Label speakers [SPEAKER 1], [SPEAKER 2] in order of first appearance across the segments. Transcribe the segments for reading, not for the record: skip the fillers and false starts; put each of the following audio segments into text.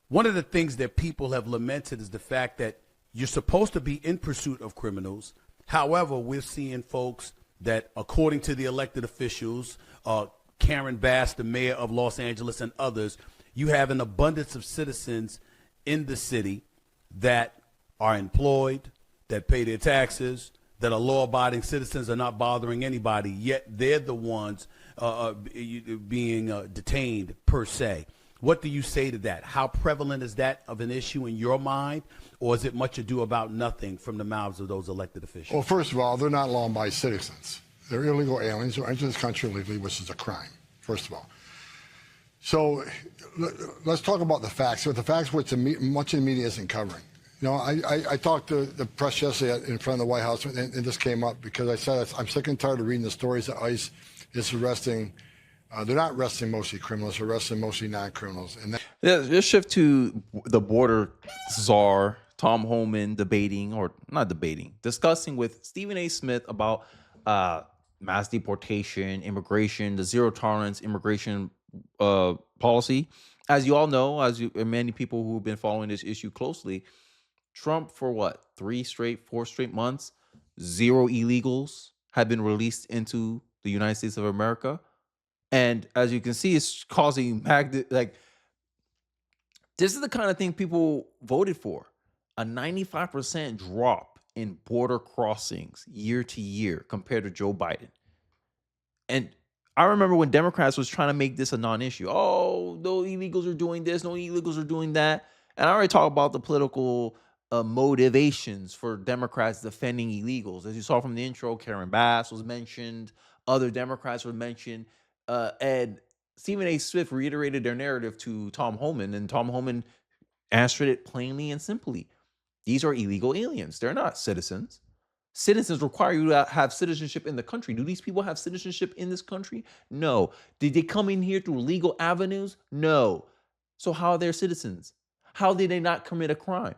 [SPEAKER 1] one of the things that people have lamented is the fact that you're supposed to be in pursuit of criminals. However, we're seeing folks that, according to the elected officials, Karen Bass, the mayor of Los Angeles, and others, you have an abundance of citizens in the city that are employed, that pay their taxes, that are law-abiding citizens, are not bothering anybody, yet they're the ones being detained per se. What do you say to that? How prevalent is that of an issue in your mind, or is it much ado about nothing from the mouths of those elected officials?
[SPEAKER 2] Well, first of all, they're not law-abiding citizens. They're illegal aliens who enter this country illegally, which is a crime, first of all. So let's talk about the facts. So the facts which much of the media isn't covering. You know, I talked to the press yesterday in front of the White House, and this came up because I said I'm sick and tired of reading the stories that ICE is arresting. They're not arresting mostly criminals, they're arresting mostly non-criminals. And
[SPEAKER 3] let's shift to the border czar, Tom Homan, discussing with Stephen A. Smith about mass deportation, immigration, the zero tolerance immigration policy. As you all know, and many people who have been following this issue closely, Trump, for what, 4 straight months, zero illegals have been released into the United States of America. And as you can see, it's causing this is the kind of thing people voted for. A 95% drop in border crossings year to year compared to Joe Biden. And I remember when Democrats was trying to make this a non-issue. Oh, no illegals are doing this, no illegals are doing that. And I already talked about the political motivations for Democrats defending illegals. As you saw from the intro, Karen Bass was mentioned, other Democrats were mentioned, and Stephen A. Smith reiterated their narrative to Tom Homan, and Tom Homan answered it plainly and simply. These are illegal aliens. They're not citizens. Citizens require you to have citizenship in the country. Do these people have citizenship in this country? No. Did they come in here through legal avenues? No. So how are they citizens? How did they not commit a crime?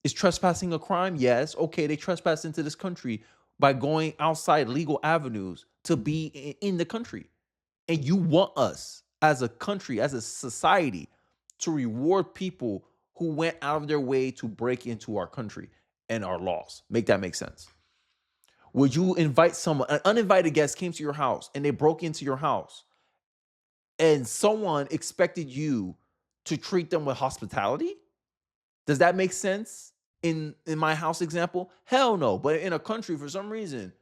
[SPEAKER 3] Is trespassing a crime? Yes. Okay, they trespassed into this country by going outside legal avenues to be in the country. And you want us as a country, as a society, to reward people who went out of their way to break into our country and our laws. Make that make sense. Would you invite someone, an uninvited guest came to your house and they broke into your house and someone expected you to treat them with hospitality? Does that make sense in my house example? Hell no. But in a country, for some reason,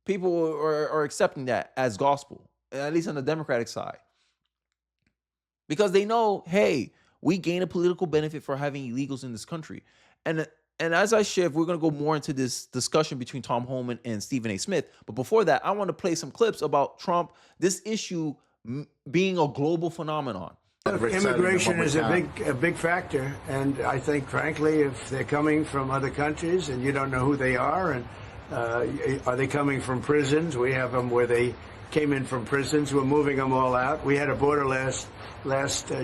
[SPEAKER 3] people are accepting that as gospel, at least on the Democratic side. Because they know, hey, we gain a political benefit for having illegals in this country. And as I shift, we're going to go more into this discussion between Tom Homan and Stephen A. Smith. But before that, I want to play some clips about Trump, this issue being a global phenomenon.
[SPEAKER 4] Immigration is a big factor, and I think, frankly, if they're coming from other countries and you don't know who they are, and are they coming from prisons? We have them where they came in from prisons. We're moving them all out. We had a border last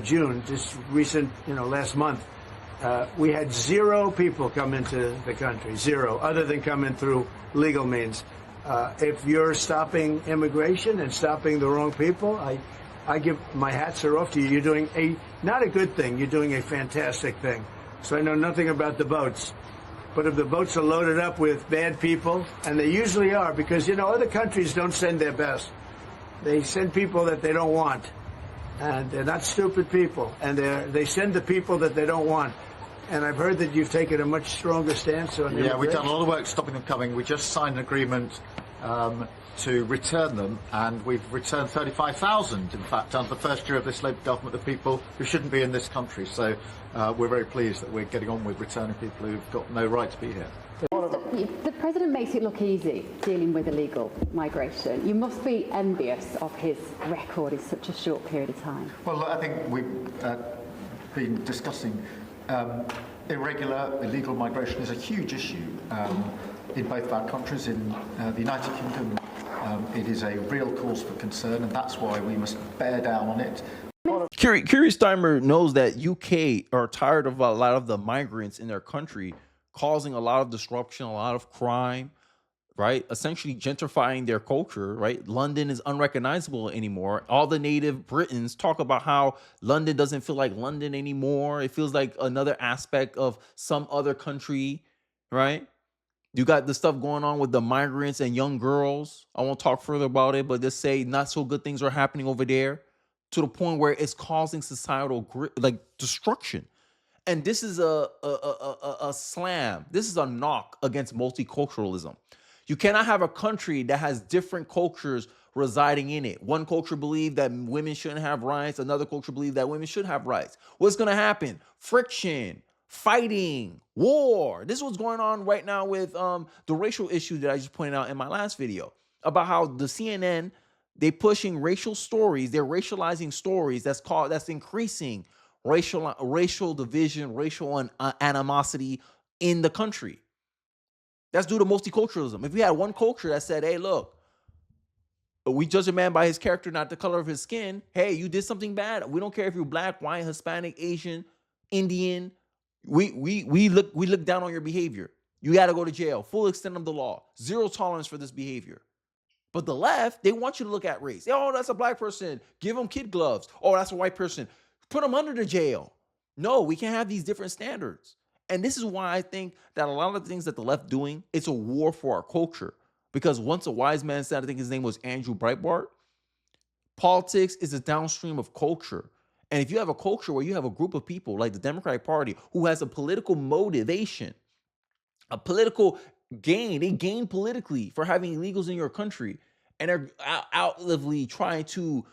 [SPEAKER 4] June, just last month. We had 0 people come into the country, 0, other than coming through legal means. If you're stopping immigration and stopping the wrong people, I give my hats are off to you. You're doing not a good thing. You're doing a fantastic thing. So I know nothing about the boats. But if the boats are loaded up with bad people, and they usually are, because, other countries don't send their best. They send people that they don't want. And they're not stupid people. And they send the people that they don't want. And I've heard that you've taken a much stronger stance on immigration.
[SPEAKER 5] Yeah, we've done a lot of work stopping them coming. We just signed an agreement to return them, and we've returned 35,000, in fact, under the first year of this Labour government, of people who shouldn't be in this country. So we're very pleased that we're getting on with returning people who've got no right to be here.
[SPEAKER 6] The president makes it look easy dealing with illegal migration. You must be envious of his record in such a short period of time.
[SPEAKER 5] Well, I think we've been discussing illegal migration is a huge issue in both of our countries. In the United Kingdom, it is a real cause for concern, and that's why we must bear down on it.
[SPEAKER 3] Keir Starmer knows that UK are tired of a lot of the migrants in their country causing a lot of disruption, a lot of crime, right? Essentially gentrifying their culture, right? London is unrecognizable anymore. All the native Britons talk about how London doesn't feel like London anymore. It feels like another aspect of some other country, right? You got the stuff going on with the migrants and young girls. I won't talk further about it, but just say not so good things are happening over there to the point where it's causing societal destruction. And this is a slam. This is a knock against multiculturalism. You cannot have a country that has different cultures residing in it. One culture believe that women shouldn't have rights. Another culture believe that women should have rights. What's going to happen? Friction, fighting, war. This is what's going on right now with the racial issue that I just pointed out in my last video about how the CNN, they pushing racial stories. They're racializing stories that's increasing racial division, racial animosity in the country. That's due to multiculturalism. If we had one culture that said, hey, look, we judge a man by his character, not the color of his skin. Hey, you did something bad. We don't care if you're black, white, Hispanic, Asian, Indian. We look down on your behavior. You got to go to jail. Full extent of the law. Zero tolerance for this behavior. But the left, they want you to look at race. Oh, that's a black person. Give them kid gloves. Oh, that's a white person. Put them under the jail. No, we can't have these different standards. And this is why I think that a lot of the things that the left doing, it's a war for our culture. Because once a wise man said, I think his name was Andrew Breitbart, politics is a downstream of culture. And if you have a culture where you have a group of people like the Democratic Party who has a political motivation, a political gain, they gain politically for having illegals in your country, and they're outwardly trying to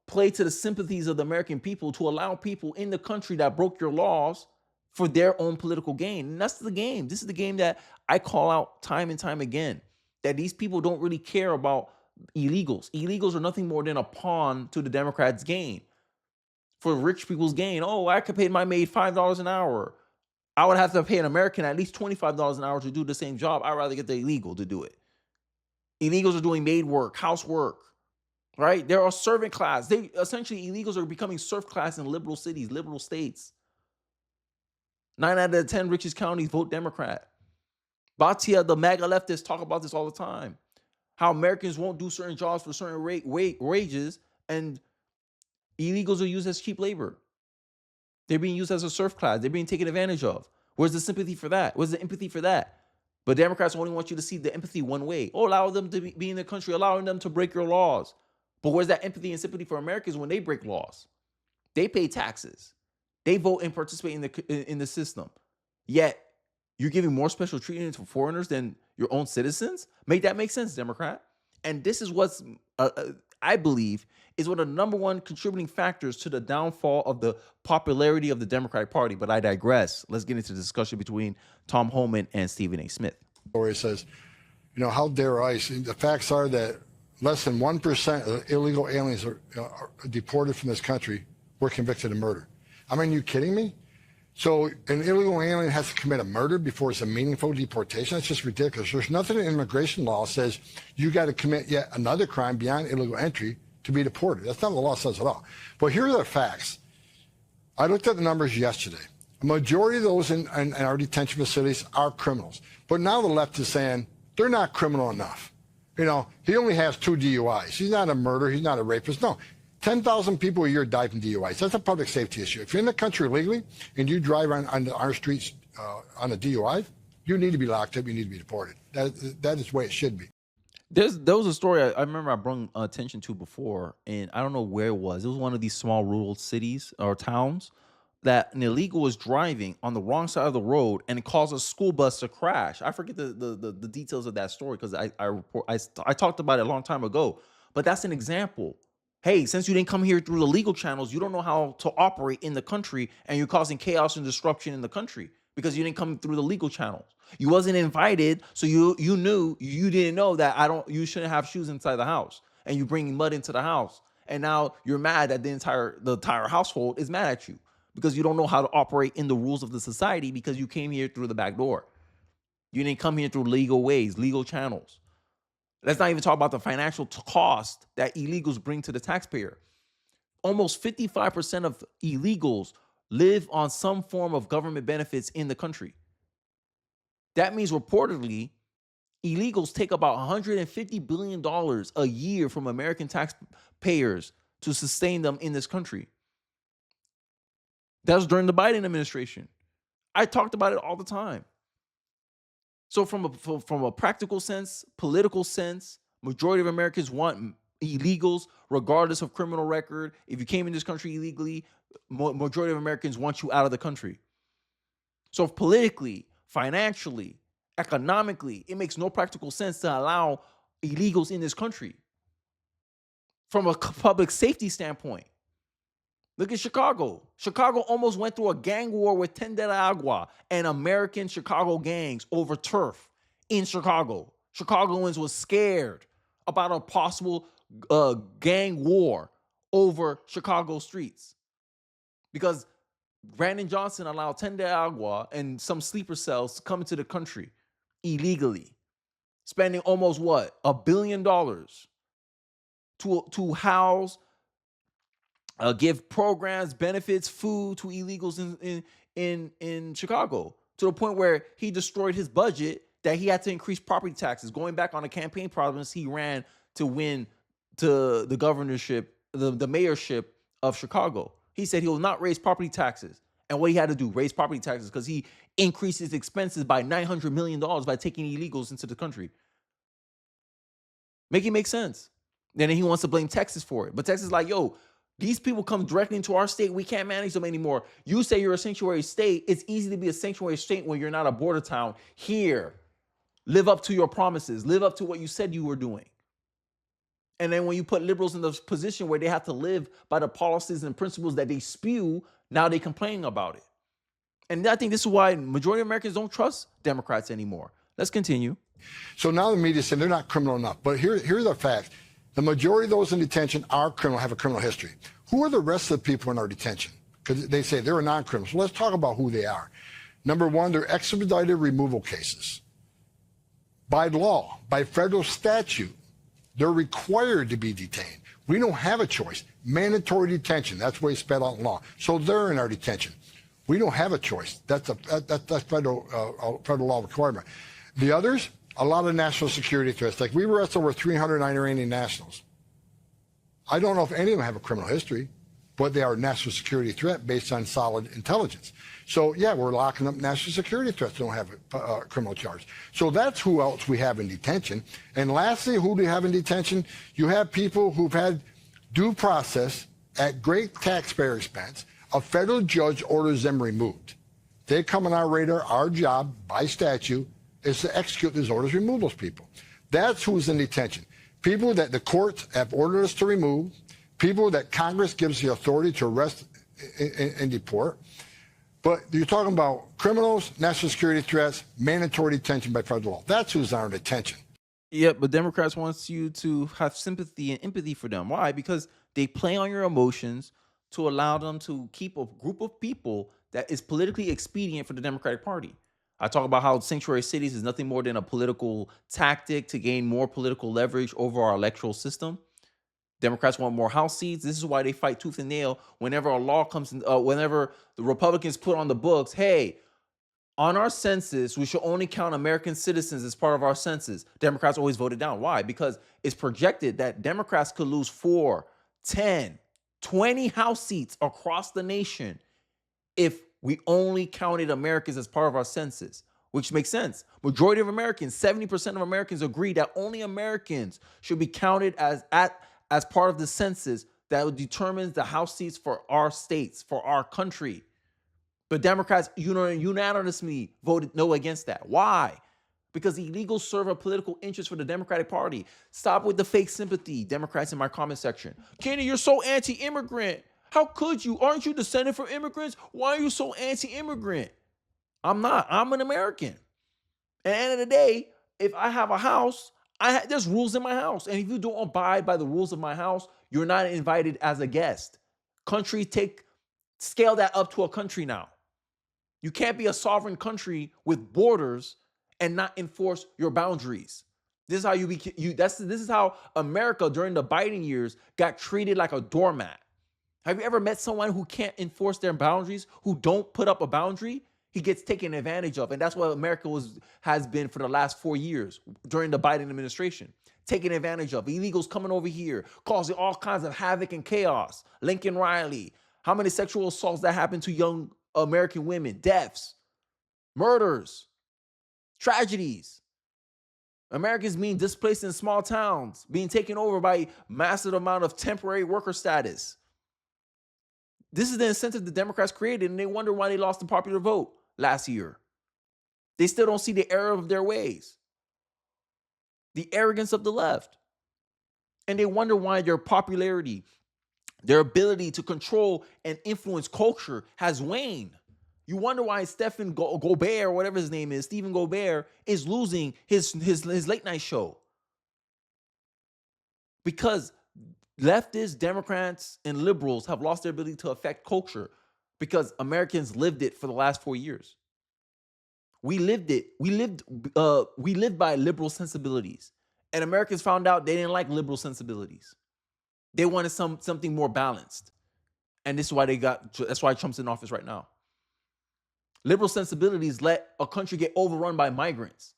[SPEAKER 3] play to the sympathies of the American people to allow people in the country that broke your laws for their own political gain. And that's the game. This is the game that I call out time and time again, that these people don't really care about illegals. Illegals are nothing more than a pawn to the Democrats' gain, for rich people's gain. Oh, I could pay my maid $5 an hour. I would have to pay an American at least $25 an hour to do the same job. I'd rather get the illegal to do it. Illegals are doing maid work, housework, right? They're a servant class. They essentially, illegals are becoming serf class in liberal cities, liberal states. 9 out of the 10 richest counties vote Democrat. Batia, the MAGA leftists, talk about this all the time. How Americans won't do certain jobs for certain wages, and illegals are used as cheap labor. They're being used as a serf class. They're being taken advantage of. Where's the sympathy for that? Where's the empathy for that? But Democrats only want you to see the empathy one way. Oh, allow them to be in the country, allowing them to break your laws. But where's that empathy and sympathy for Americans when they break laws? They pay taxes. They vote and participate in the system. Yet, you're giving more special treatment for foreigners than your own citizens? Make that make sense, Democrat? And this is what's, I believe, is one of the number one contributing factors to the downfall of the popularity of the Democratic Party. But I digress. Let's get into the discussion between Tom Homan and Stephen A. Smith.
[SPEAKER 2] Where he says, how dare ICE? The facts are that less than 1% of illegal aliens are deported from this country were convicted of murder. I mean, you kidding me? So an illegal alien has to commit a murder before it's a meaningful deportation? That's just ridiculous. There's nothing in immigration law says you got to commit yet another crime beyond illegal entry to be deported. That's not what the law says at all. But here are the facts. I looked at the numbers yesterday. A majority of those in our detention facilities are criminals. But now the left is saying they're not criminal enough. He only has 2 DUIs. He's not a murderer. He's not a rapist. No. 10,000 people a year die from DUIs. That's a public safety issue. If you're in the country illegally and you drive on our streets on a DUI, you need to be locked up. You need to be deported. That is the way it should be.
[SPEAKER 3] There was a story I remember I brought attention to before, and I don't know where it was. It was one of these small rural cities or towns that an illegal was driving on the wrong side of the road and it caused a school bus to crash. I forget the details of that story because I talked about it a long time ago. But that's an example. Hey, since you didn't come here through the legal channels, you don't know how to operate in the country, and you're causing chaos and disruption in the country because you didn't come through the legal channels. You wasn't invited, so you didn't know that you shouldn't have shoes inside the house, and you bringing mud into the house, and now you're mad that the entire household is mad at you because you don't know how to operate in the rules of the society because you came here through the back door. You didn't come here through legal ways, legal channels. Let's not even talk about the financial cost that illegals bring to the taxpayer. Almost 55% of illegals live on some form of government benefits in the country. That means reportedly illegals take about $150 billion a year from American taxpayers to sustain them in this country. That was during the Biden administration. I talked about it all the time. So from a practical sense, political sense, majority of Americans want illegals, regardless of criminal record. If you came in this country illegally, majority of Americans want you out of the country. So politically, financially, economically, it makes no practical sense to allow illegals in this country. From a public safety standpoint, look at Chicago. Chicago almost went through a gang war with Tren de Agua and American Chicago gangs over turf in Chicago. Chicagoans was scared about a possible gang war over Chicago streets because Brandon Johnson allowed Tren de Agua and some sleeper cells to come into the country illegally, spending almost $1 billion to house, give programs, benefits, food to illegals in Chicago, to the point where he destroyed his budget that he had to increase property taxes, going back on a campaign promise he ran to win to the governorship, the mayorship of Chicago. He said he will not raise property taxes. And what he had to do, raise property taxes, because he increased his expenses by $900 million by taking illegals into the country. Make it make sense. Then he wants to blame Texas for it. But Texas is like, yo, these people come directly into our state. We can't manage them anymore. You say you're a sanctuary state. It's easy to be a sanctuary state when you're not a border town. Here, live up to your promises. Live up to what you said you were doing. And then when you put liberals in the position where they have to live by the policies and principles that they spew, now they complain about it. And I think this is why majority of Americans don't trust Democrats anymore. Let's continue.
[SPEAKER 2] So now the media saying they're not criminal enough. But here's the fact. The majority of those in detention are criminal, have a criminal history. Who are the rest of the people in our detention? Because they say they're non-criminals. So let's talk about who they are. Number one, they're expedited removal cases. By law, by federal statute, they're required to be detained. We don't have a choice. Mandatory detention, that's what it's spelled out in law. So they're in our detention. We don't have a choice. That's federal law requirement. The others, a lot of national security threats. Like we arrested over 309 Iranian nationals. I don't know if any of them have a criminal history, but they are a national security threat based on solid intelligence. So yeah, we're locking up national security threats that don't have a criminal charge. So that's who else we have in detention. And lastly, who do you have in detention? You have people who've had due process at great taxpayer expense. A federal judge orders them removed. They come on our radar. Our job by statute is to execute these orders, remove those people. That's who's in detention. People that the courts have ordered us to remove, people that Congress gives the authority to arrest and deport. But you're talking about criminals, national security threats, mandatory detention by federal law. That's who's in our detention.
[SPEAKER 3] Yeah, but Democrats wants you to have sympathy and empathy for them. Why? Because they play on your emotions to allow them to keep a group of people that is politically expedient for the Democratic Party. I talk about how sanctuary cities is nothing more than a political tactic to gain more political leverage over our electoral system. Democrats want more House seats. This is why they fight tooth and nail whenever a law comes in, whenever the Republicans put on the books, hey, on our census, we should only count American citizens as part of our census. Democrats always voted down. Why? Because it's projected that Democrats could lose 4, 10, 20 House seats across the nation if we only counted Americans as part of our census, which makes sense. Majority of Americans, 70% of Americans agree that only Americans should be counted as part of the census that determines the House seats for our states, for our country. But Democrats unanimously voted no against that. Why? Because illegals serve a political interest for the Democratic Party. Stop with the fake sympathy, Democrats in my comment section. Kenny, you're so anti-immigrant. How could you? Aren't you descended from immigrants? Why are you so anti-immigrant? I'm not. I'm an American. At the end of the day, if I have a house, there's rules in my house. And if you don't abide by the rules of my house, you're not invited as a guest. Countries scale that up to a country now. You can't be a sovereign country with borders and not enforce your boundaries. This is how this is how America during the Biden years got treated like a doormat. Have you ever met someone who can't enforce their boundaries, who don't put up a boundary? He gets taken advantage of. And that's what America has been for the last 4 years during the Biden administration. Taken advantage of. Illegals coming over here, causing all kinds of havoc and chaos. Lincoln Riley. How many sexual assaults that happened to young American women? Deaths. Murders. Tragedies. Americans being displaced in small towns. Being taken over by massive amount of temporary worker status. This is the incentive the Democrats created, and they wonder why they lost the popular vote last year. They still don't see the error of their ways, the arrogance of the left. And they wonder why their popularity, their ability to control and influence culture has waned. You wonder why Stephen Gobert, or whatever his name is, Stephen Gobert, is losing his late night show. Because leftists, Democrats, and liberals have lost their ability to affect culture because Americans lived it for the last 4 years. We lived it. We lived by liberal sensibilities. And Americans found out they didn't like liberal sensibilities. They wanted something more balanced. And this is why that's why Trump's in office right now. Liberal sensibilities let a country get overrun by migrants.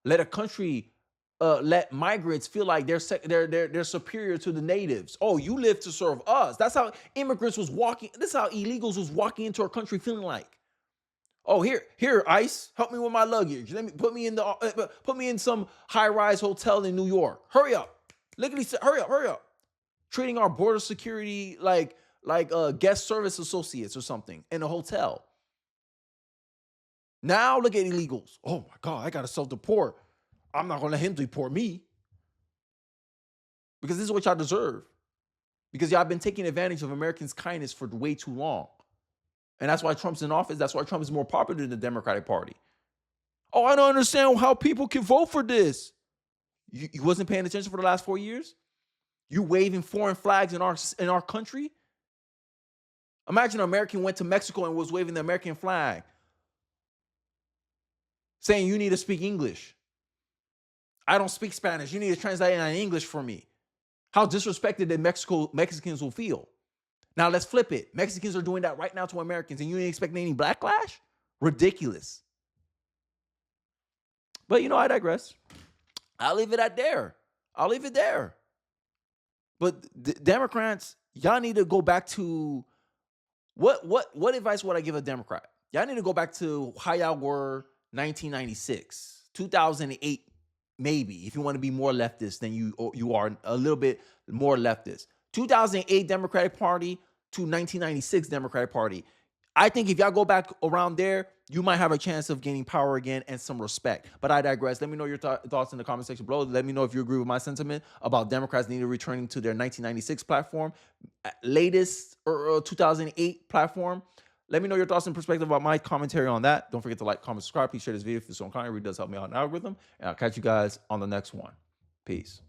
[SPEAKER 3] Let a country let migrants feel like they're superior to the natives. Oh, you live to serve us. That's how immigrants was walking. This is how illegals was walking into our country feeling like. Oh, here, ICE, help me with my luggage. Put me in some high-rise hotel in New York. Hurry up, hurry up. Treating our border security like guest service associates or something in a hotel. Now look at illegals. Oh my God, I gotta self-deport. I'm not gonna let him deport me. Because this is what y'all deserve. Because y'all been taking advantage of Americans' kindness for way too long. And that's why Trump's in office. That's why Trump is more popular than the Democratic Party. Oh, I don't understand how people can vote for this. You wasn't paying attention for the last 4 years? You waving foreign flags in our country? Imagine an American went to Mexico and was waving the American flag, saying you need to speak English. I don't speak Spanish. You need to translate it in English for me. How disrespected that Mexicans will feel. Now let's flip it. Mexicans are doing that right now to Americans, and you ain't expecting any backlash? Ridiculous. But I digress. I'll leave it there. But the Democrats, y'all need to go back to what advice would I give a Democrat? Y'all need to go back to how y'all were 1996, 2008, maybe, if you want to be more leftist than you are a little bit more leftist. 2008 Democratic Party to 1996 Democratic Party. I think if y'all go back around there, you might have a chance of gaining power again and some respect. But I digress. Let me know your thoughts in the comment section below. Let me know if you agree with my sentiment about Democrats needing to return to their 1996 platform, latest 2008 platform. Let me know your thoughts and perspective about my commentary on that. Don't forget to like, comment, subscribe. Please share this video if it's on content. It really does help me out in the algorithm. And I'll catch you guys on the next one. Peace.